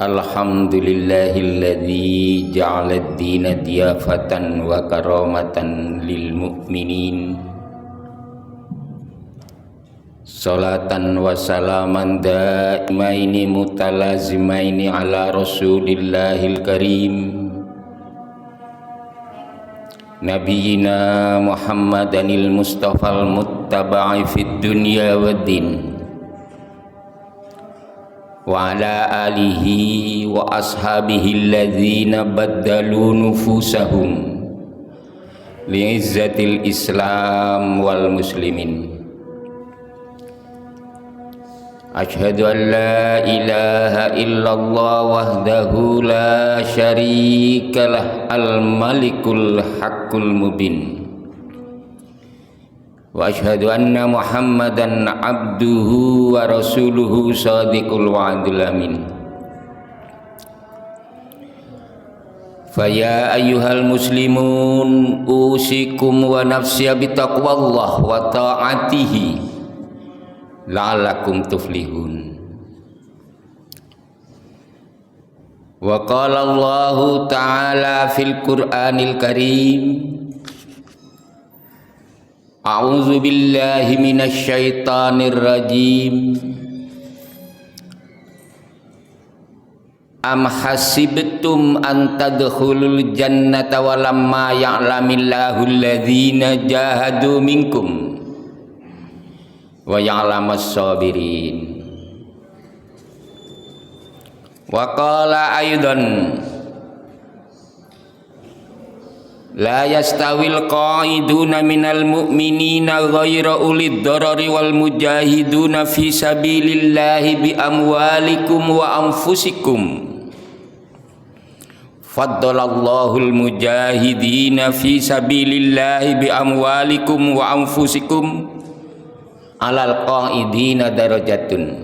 Alhamdulillahilladzi ja'ala ad-dina diyafatan wa karamatan lil mu'minin. Salatan wa salaman daimaini mutalazimaini ala rasulillahil karim Nabiyina Muhammadanil Mustafal muttaba'i fid dunya waddin wa ala alihi wa ashabihi alladzina baddalu nufusahum li'izzatil islam wal muslimin. Asyhadu an la ilaha illallah wahdahu la syarikalah al-malikul haqqul mubin. Wa asyhadu anna Muhammadan abduhu wa rasuluhu shadiqul wa'dil amin. Faya ayyuhal muslimun usikum wa nafsiya bitaqwallah wa ta'atihi la'allakum tuflihun. Wa qala Allahu ta'ala fil Qur'anil Karim, a'udzu billahi minasy syaithanir rajim. Am hasibtum an tadkhulul jannata walamma ya'lamillahu alladzina jahadu minkum wa ya'lamas sabirin. Wa qala aidan la yastawil qa'iduna minal mu'minina ghayra ulid darari wal mujahiduna fi sabilillahi bi amwalikum wa anfusikum. Faddalallahul mujahidina fi sabilillahi bi amwalikum wa anfusikum alal qa'idina darajatun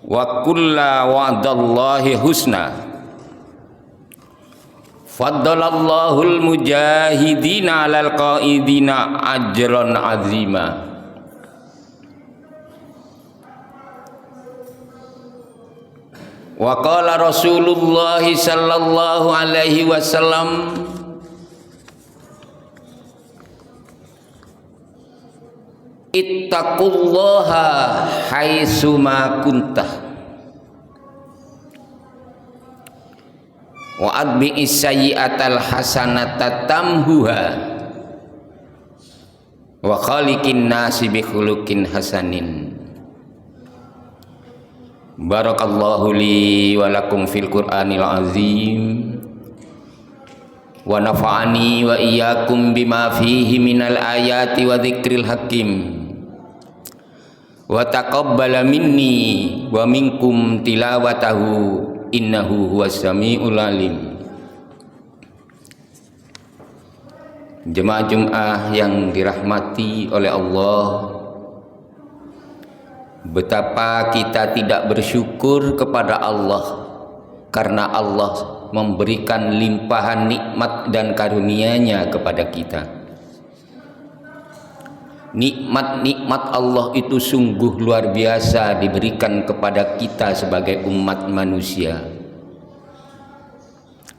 wa kulla wa'dallahi husna. Faddalallahul mujahidina alal qa'idina ajran azima. Wa qala Rasulullah sallallahu alaihi wasallam, ittaqullaha haitsuma kuntah wa adbi'is sayyi'atal hasanata tamhuha wa khaliqin nasi bi khuluqin hasanin. Barakallahu li wa lakum fil Qur'anil azim wa nafa'ani wa iyyakum bima fihi minal ayati wa dzikril hakim wa taqabbala minni wa minkum tilawatahu innahu huwas samiul alim. Jemaah Jumat yang dirahmati oleh Allah, betapa kita tidak bersyukur kepada Allah karena Allah memberikan limpahan nikmat dan karunia-Nya kepada kita. Nikmat-nikmat Allah itu sungguh luar biasa diberikan kepada kita sebagai umat manusia.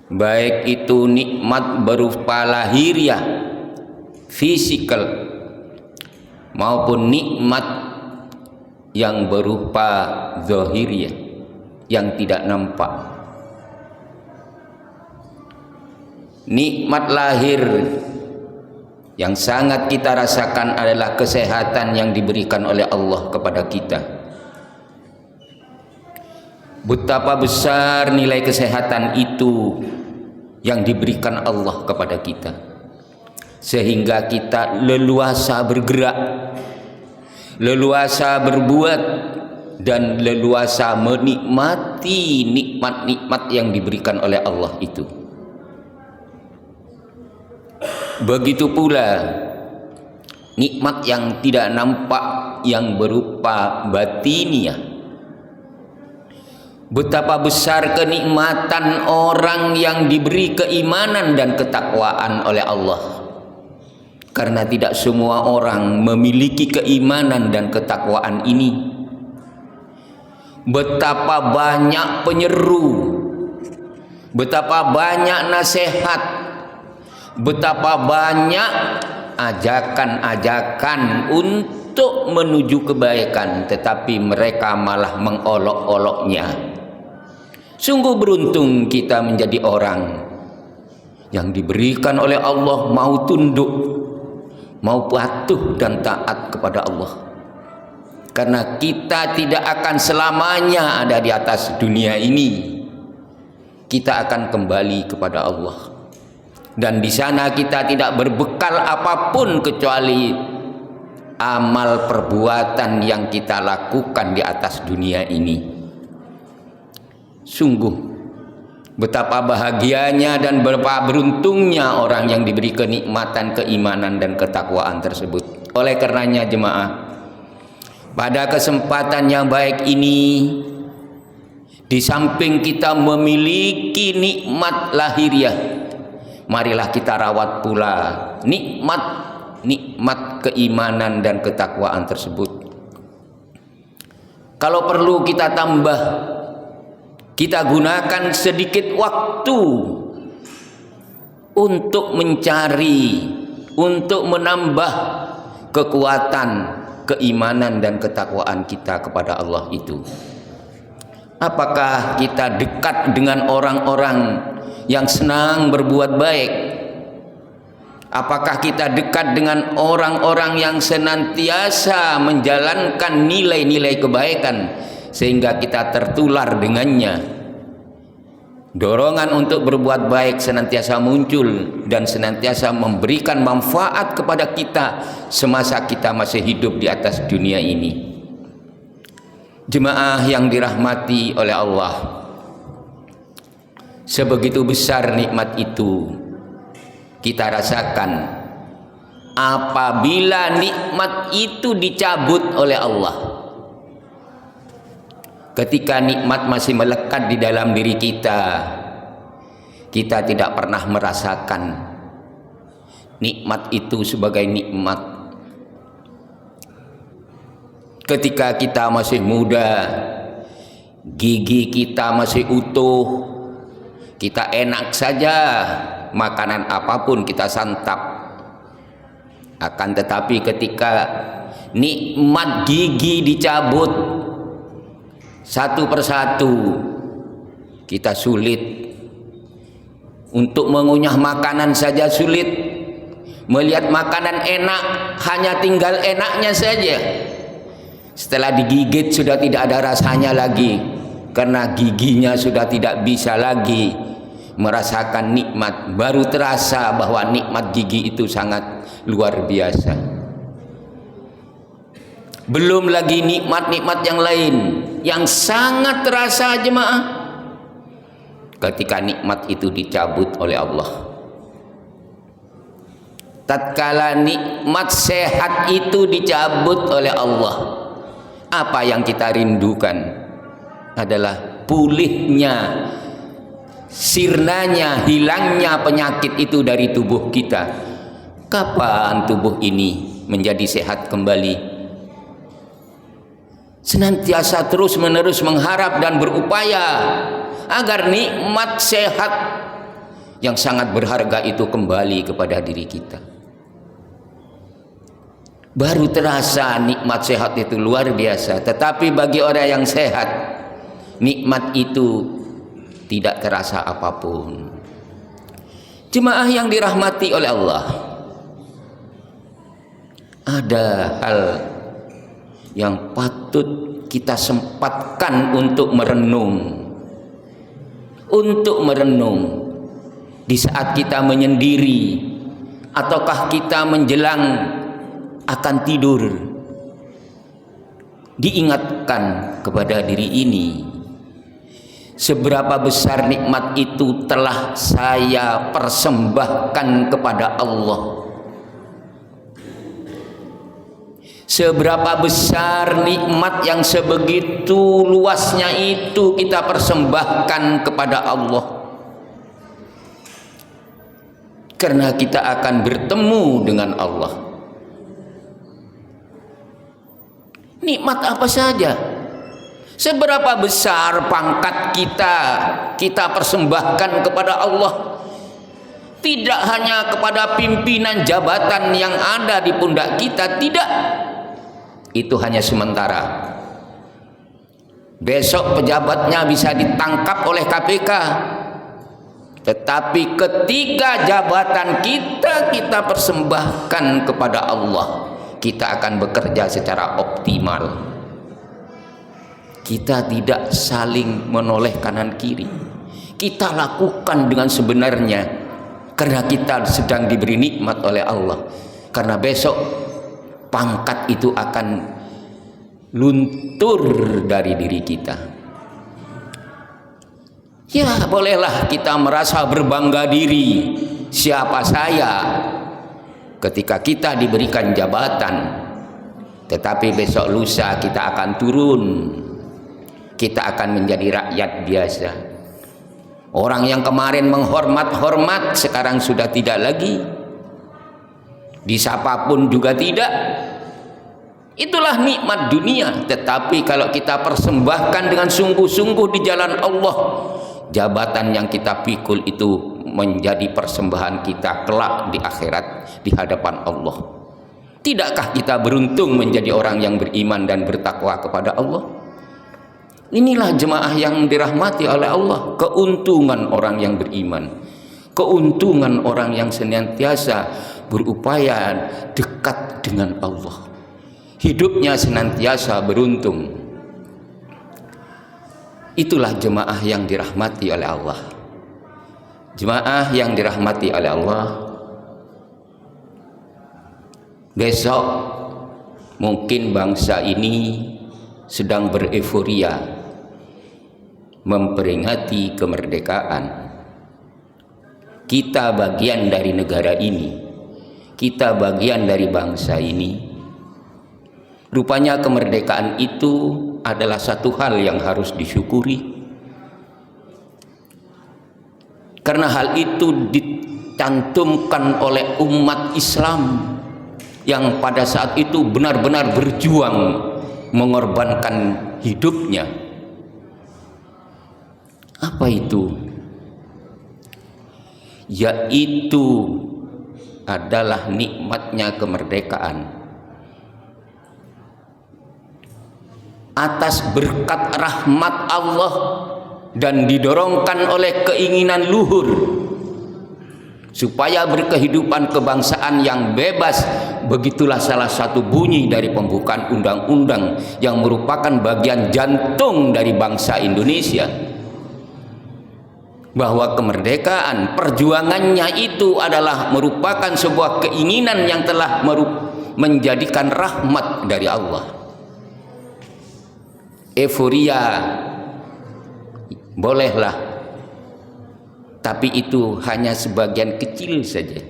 Baik itu nikmat berupa lahiriah, fisikal, maupun nikmat yang berupa zahiriah, yang tidak nampak. Nikmat lahir yang sangat kita rasakan adalah kesehatan yang diberikan oleh Allah kepada kita. Betapa besar nilai kesehatan itu yang diberikan Allah kepada kita, sehingga kita leluasa bergerak, leluasa berbuat, dan leluasa menikmati nikmat-nikmat yang diberikan oleh Allah itu. Begitu pula nikmat yang tidak nampak yang berupa batiniah. Betapa besar kenikmatan orang yang diberi keimanan dan ketakwaan oleh Allah. Karena tidak semua orang memiliki keimanan dan ketakwaan ini. Betapa banyak penyeru, betapa banyak nasihat, betapa banyak ajakan-ajakan untuk menuju kebaikan, tetapi mereka malah mengolok-oloknya. Sungguh beruntung kita menjadi orang yang diberikan oleh Allah mau tunduk, mau patuh dan taat kepada Allah. Karena kita tidak akan selamanya ada di atas dunia ini. Kita akan kembali kepada Allah. Dan di sana kita tidak berbekal apapun kecuali amal perbuatan yang kita lakukan di atas dunia ini. Sungguh betapa bahagianya dan betapa beruntungnya orang yang diberi kenikmatan keimanan dan ketakwaan tersebut. Oleh karenanya jemaah, pada kesempatan yang baik ini, di samping kita memiliki nikmat lahiriah, marilah kita rawat pula nikmat keimanan dan ketakwaan tersebut. Kalau perlu kita tambah, kita gunakan sedikit waktu untuk mencari, untuk menambah kekuatan keimanan dan ketakwaan kita kepada Allah itu. Apakah kita dekat dengan orang-orang yang senang berbuat baik? Apakah kita dekat dengan orang-orang yang senantiasa menjalankan nilai-nilai kebaikan sehingga kita tertular dengannya? Dorongan untuk berbuat baik senantiasa muncul dan senantiasa memberikan manfaat kepada kita semasa kita masih hidup di atas dunia ini. Jemaah yang dirahmati oleh Allah, sebegitu besar nikmat itu kita rasakan apabila nikmat itu dicabut oleh Allah. Ketika nikmat masih melekat di dalam diri kita, kita tidak pernah merasakan nikmat itu sebagai nikmat. Ketika kita masih muda, gigi kita masih utuh, kita enak saja makanan apapun kita santap. Akan tetapi ketika nikmat gigi dicabut satu persatu, kita sulit untuk mengunyah makanan saja, sulit melihat makanan enak, hanya tinggal enaknya saja. Setelah digigit sudah tidak ada rasanya lagi, karena giginya sudah tidak bisa lagi merasakan nikmat. Baru terasa bahwa nikmat gigi itu sangat luar biasa. Belum lagi nikmat-nikmat yang lain yang sangat terasa jemaah ketika nikmat itu dicabut oleh Allah. Tatkala nikmat sehat itu dicabut oleh Allah, apa yang kita rindukan adalah pulihnya, sirnanya, hilangnya penyakit itu dari tubuh kita. Kapan tubuh ini menjadi sehat kembali? Senantiasa terus-menerus mengharap dan berupaya agar nikmat sehat yang sangat berharga itu kembali kepada diri kita. Baru terasa nikmat sehat itu luar biasa. Tetapi bagi orang yang sehat, nikmat itu tidak terasa apapun. Jemaah yang dirahmati oleh Allah, ada hal yang patut kita sempatkan untuk merenung. Untuk merenung di saat kita menyendiri ataukah kita menjelang akan tidur. Diingatkan kepada diri ini, seberapa besar nikmat itu telah saya persembahkan kepada Allah. Seberapa besar nikmat yang sebegitu luasnya itu kita persembahkan kepada Allah. karena kita akan bertemu dengan Allah. Nikmat apa saja, seberapa besar pangkat kita persembahkan kepada Allah. Tidak hanya kepada pimpinan jabatan yang ada di pundak kita, tidak. Itu hanya sementara. Besok pejabatnya bisa ditangkap oleh KPK. Tetapi ketika jabatan kita persembahkan kepada Allah, kita akan bekerja secara optimal. Kita tidak saling menoleh kanan kiri. Kita lakukan dengan sebenarnya, karena kita sedang diberi nikmat oleh Allah. Karena besok pangkat itu akan luntur dari diri kita. Ya, bolehlah kita merasa berbangga diri. Siapa saya ketika kita diberikan jabatan, tetapi besok lusa kita akan turun. Kita akan menjadi rakyat biasa. Orang yang kemarin menghormat-hormat sekarang sudah tidak lagi. Disapa pun juga tidak. Itulah nikmat dunia. Tetapi kalau kita persembahkan dengan sungguh-sungguh di jalan Allah, jabatan yang kita pikul itu menjadi persembahan kita kelak di akhirat di hadapan Allah. Tidakkah kita beruntung menjadi orang yang beriman dan bertakwa kepada Allah? Inilah jemaah yang dirahmati oleh Allah. Keuntungan orang yang beriman, keuntungan orang yang senantiasa berupaya dekat dengan Allah, hidupnya senantiasa beruntung. Itulah jemaah yang dirahmati oleh Allah. Jemaah yang dirahmati oleh Allah, besok mungkin bangsa ini sedang bereforia memperingati kemerdekaan. Kita bagian dari negara ini, kita bagian dari bangsa ini. Rupanya kemerdekaan itu adalah satu hal yang harus disyukuri, karena hal itu dicantumkan oleh umat Islam yang pada saat itu benar-benar berjuang mengorbankan hidupnya. Apa itu? Yaitu adalah nikmatnya kemerdekaan. Atas berkat rahmat Allah dan didorongkan oleh keinginan luhur supaya berkehidupan kebangsaan yang bebas. Begitulah salah satu bunyi dari pembukaan undang-undang yang merupakan bagian jantung dari bangsa Indonesia, bahwa kemerdekaan perjuangannya itu adalah merupakan sebuah keinginan yang telah menjadikan rahmat dari Allah. Euforia bolehlah, tapi itu hanya sebagian kecil saja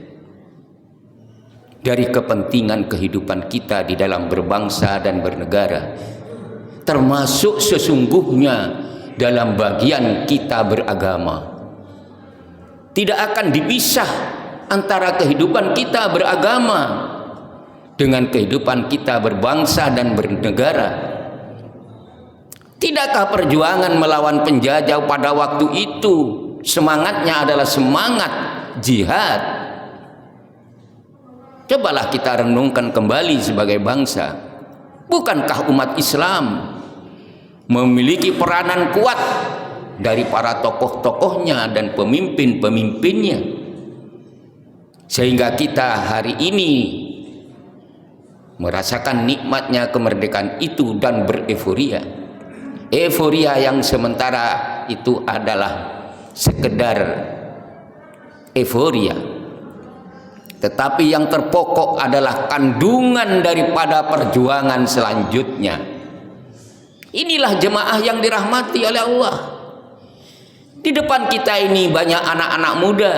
dari kepentingan kehidupan kita di dalam berbangsa dan bernegara, termasuk sesungguhnya dalam bagian kita beragama. Tidak akan dipisah antara kehidupan kita beragama dengan kehidupan kita berbangsa dan bernegara. Tidakkah perjuangan melawan penjajah pada waktu itu semangatnya adalah semangat jihad? Cobalah kita renungkan kembali sebagai bangsa. Bukankah umat Islam memiliki peranan kuat dari para tokoh-tokohnya dan pemimpin-pemimpinnya, sehingga kita hari ini merasakan nikmatnya kemerdekaan itu dan bereforia. Euforia yang sementara itu adalah sekedar euforia, tetapi yang terpokok adalah kandungan daripada perjuangan selanjutnya. Inilah jemaah yang dirahmati oleh Allah. Di depan kita ini banyak anak-anak muda.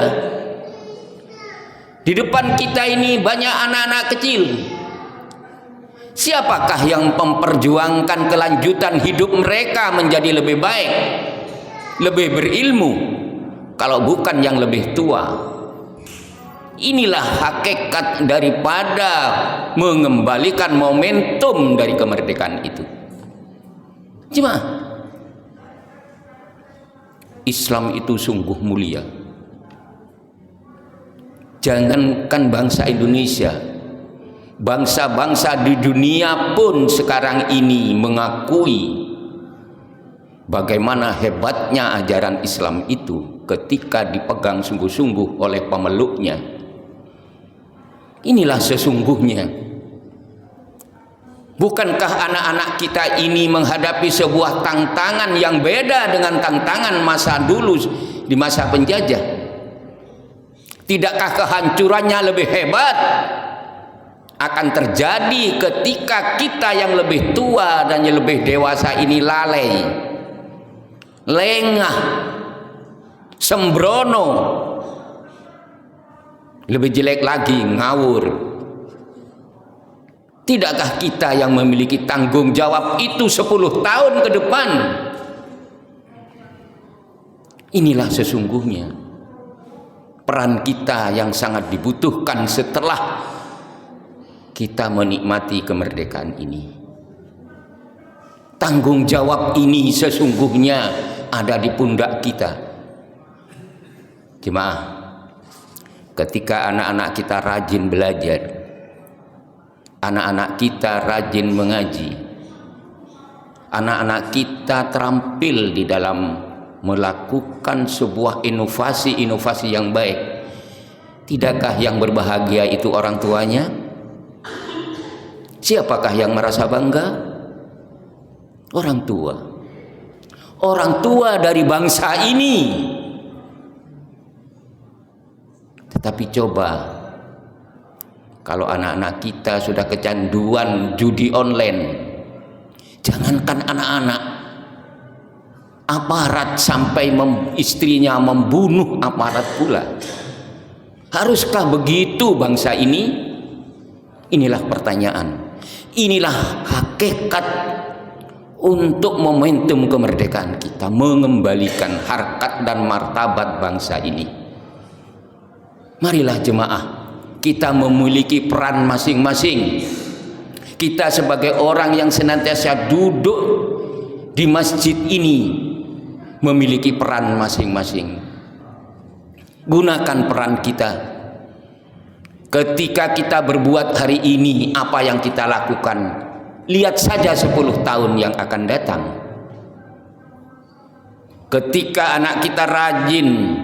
Di depan kita ini banyak anak-anak kecil. Siapakah yang memperjuangkan kelanjutan hidup mereka menjadi lebih baik, lebih berilmu, kalau bukan yang lebih tua? Inilah hakikat daripada mengembalikan momentum dari kemerdekaan itu. Jemaah, Islam itu sungguh mulia. Jangankan bangsa Indonesia, bangsa-bangsa di dunia pun sekarang ini mengakui bagaimana hebatnya ajaran Islam itu ketika dipegang sungguh-sungguh oleh pemeluknya. Inilah sesungguhnya. Bukankah anak-anak kita ini menghadapi sebuah tantangan yang beda dengan tantangan masa dulu di masa penjajah? Tidakkah kehancurannya lebih hebat akan terjadi ketika kita yang lebih tua dan yang lebih dewasa ini lalai, lengah, sembrono, lebih jelek lagi ngawur? Tidakkah kita yang memiliki tanggung jawab itu 10 tahun ke depan? Inilah sesungguhnya peran kita yang sangat dibutuhkan setelah kita menikmati kemerdekaan ini. Tanggung jawab ini sesungguhnya ada di pundak kita. Jemaah, ketika anak-anak kita rajin belajar, anak-anak kita rajin mengaji, anak-anak kita terampil di dalam melakukan sebuah inovasi-inovasi yang baik, tidakkah yang berbahagia itu orang tuanya? Siapakah yang merasa bangga? Orang tua. Orang tua dari bangsa ini. Tetapi coba kalau anak-anak kita sudah kecanduan judi online, jangankan anak-anak, aparat sampai istrinya membunuh aparat pula. Haruskah begitu bangsa ini? Inilah pertanyaan. Inilah hakikat untuk momentum kemerdekaan kita, mengembalikan harkat dan martabat bangsa ini. Marilah jemaah, kita memiliki peran masing-masing. Kita sebagai orang yang senantiasa duduk di masjid ini memiliki peran masing-masing. Gunakan peran kita. Ketika kita berbuat hari ini apa yang kita lakukan, lihat saja 10 tahun yang akan datang. Ketika anak kita rajin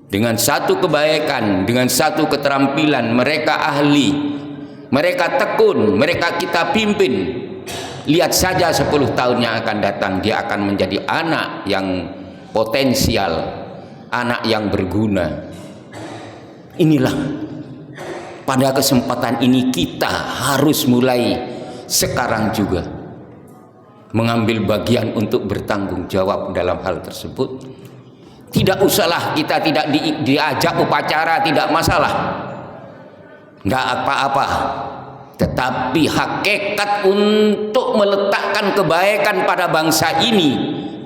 dengan satu kebaikan, dengan satu keterampilan, mereka ahli, mereka tekun, mereka kita pimpin, lihat saja 10 tahun yang akan datang, dia akan menjadi anak yang potensial, anak yang berguna. Inilah, pada kesempatan ini kita harus mulai sekarang juga mengambil bagian untuk bertanggung jawab dalam hal tersebut. Tidak usahlah kita tidak diajak upacara, tidak masalah, tidak apa-apa. Tetapi hakikat untuk meletakkan kebaikan pada bangsa ini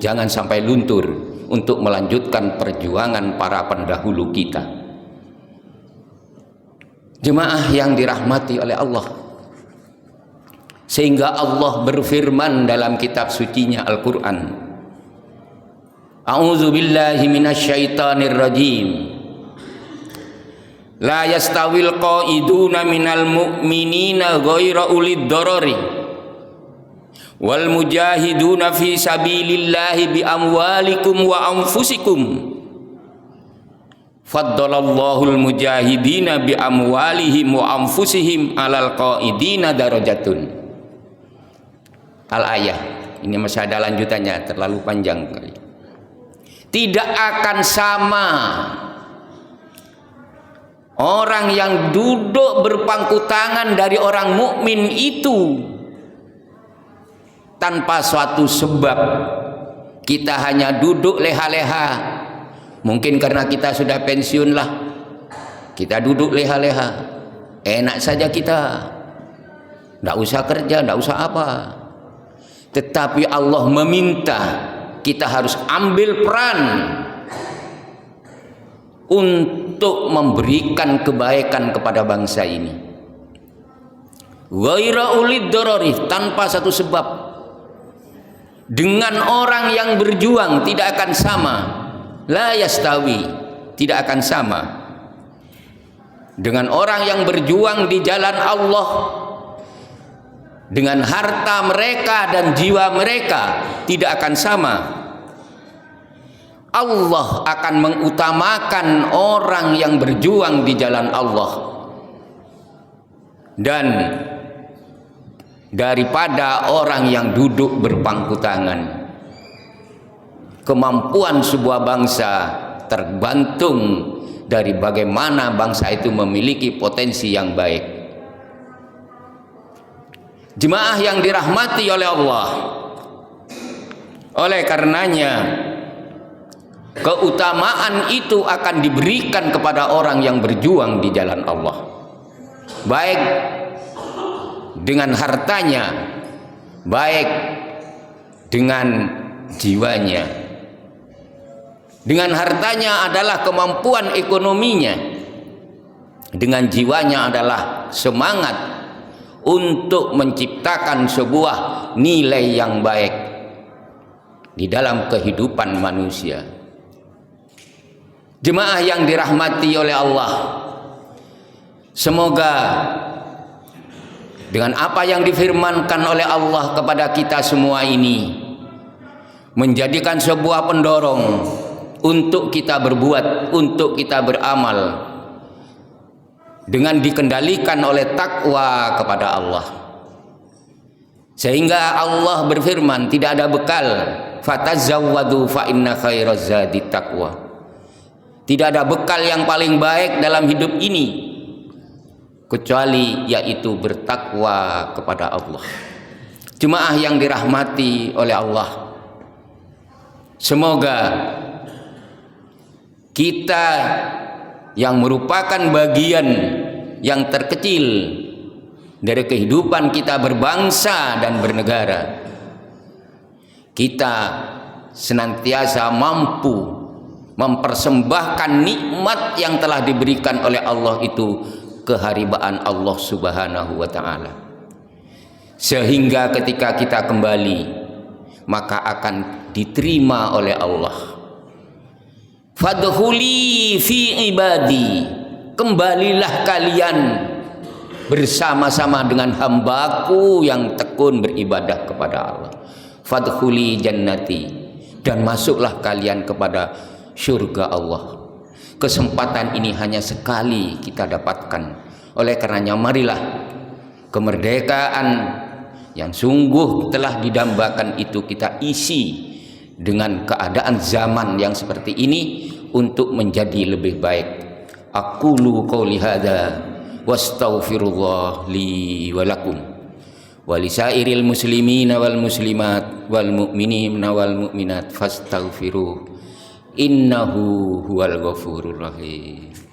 jangan sampai luntur untuk melanjutkan perjuangan para pendahulu kita. Jemaah yang dirahmati oleh Allah, sehingga Allah berfirman dalam kitab sucinya Al-Quran, A'udzu billahi minasyaitonir rajim. La yastawil qaiduna minal mu'minina ghaira ulid darari wal mujahiduna fi sabilillahi bi amwalikum wa anfusikum. Faddalallahu al-mujahidina bi amwalihim wa anfusihim alal qaidina darajatun. Al-ayah. Ini masih ada lanjutannya, terlalu panjang kali. Tidak akan sama orang yang duduk berpangku tangan dari orang mukmin itu tanpa suatu sebab. Kita hanya duduk leha-leha, mungkin karena kita sudah pensiun lah, kita duduk leha-leha, enak saja kita, tidak usah kerja, tidak usah apa. Tetapi Allah meminta kita harus ambil peran untuk untuk memberikan kebaikan kepada bangsa ini. Ghaira ulid darari, tanpa satu sebab. Dengan orang yang berjuang tidak akan sama. La yastawi, tidak akan sama. Dengan orang yang berjuang di jalan Allah, dengan harta mereka dan jiwa mereka tidak akan sama. Allah akan mengutamakan orang yang berjuang di jalan Allah dan daripada orang yang duduk berpangku tangan. Kemampuan sebuah bangsa tergantung dari bagaimana bangsa itu memiliki potensi yang baik. Jemaah yang dirahmati oleh Allah, oleh karenanya keutamaan itu akan diberikan kepada orang yang berjuang di jalan Allah, baik dengan hartanya, baik dengan jiwanya. Dengan hartanya adalah kemampuan ekonominya, dengan jiwanya adalah semangat untuk menciptakan sebuah nilai yang baik di dalam kehidupan manusia. Jemaah yang dirahmati oleh Allah, semoga dengan apa yang difirmankan oleh Allah kepada kita semua ini menjadikan sebuah pendorong untuk kita berbuat, untuk kita beramal dengan dikendalikan oleh takwa kepada Allah. Sehingga Allah berfirman, tidak ada bekal, fatazawwadu fa inna khairaz zadi taqwa. Tidak ada bekal yang paling baik dalam hidup ini kecuali yaitu bertakwa kepada Allah. Jemaah yang dirahmati oleh Allah, semoga kita yang merupakan bagian yang terkecil dari kehidupan kita berbangsa dan bernegara, kita senantiasa mampu mempersembahkan nikmat yang telah diberikan oleh Allah itu, keharibaan Allah Subhanahu wa ta'ala, sehingga ketika kita kembali maka akan diterima oleh Allah. Fadkhuli fi ibadi, kembalilah kalian bersama-sama dengan hambaku yang tekun beribadah kepada Allah. Fadkhuli jannati, dan masuklah kalian kepada surga Allah. Kesempatan ini hanya sekali kita dapatkan. Oleh karenanya marilah kemerdekaan yang sungguh telah didambakan itu kita isi dengan keadaan zaman yang seperti ini untuk menjadi lebih baik. Aqulu qouli hadza wastaghfirullah li wa lakum wa lisairil muslimina wal muslimat wal mu'minina wal mu'minat fastaghfiruh innahu huwal ghafurur rahim.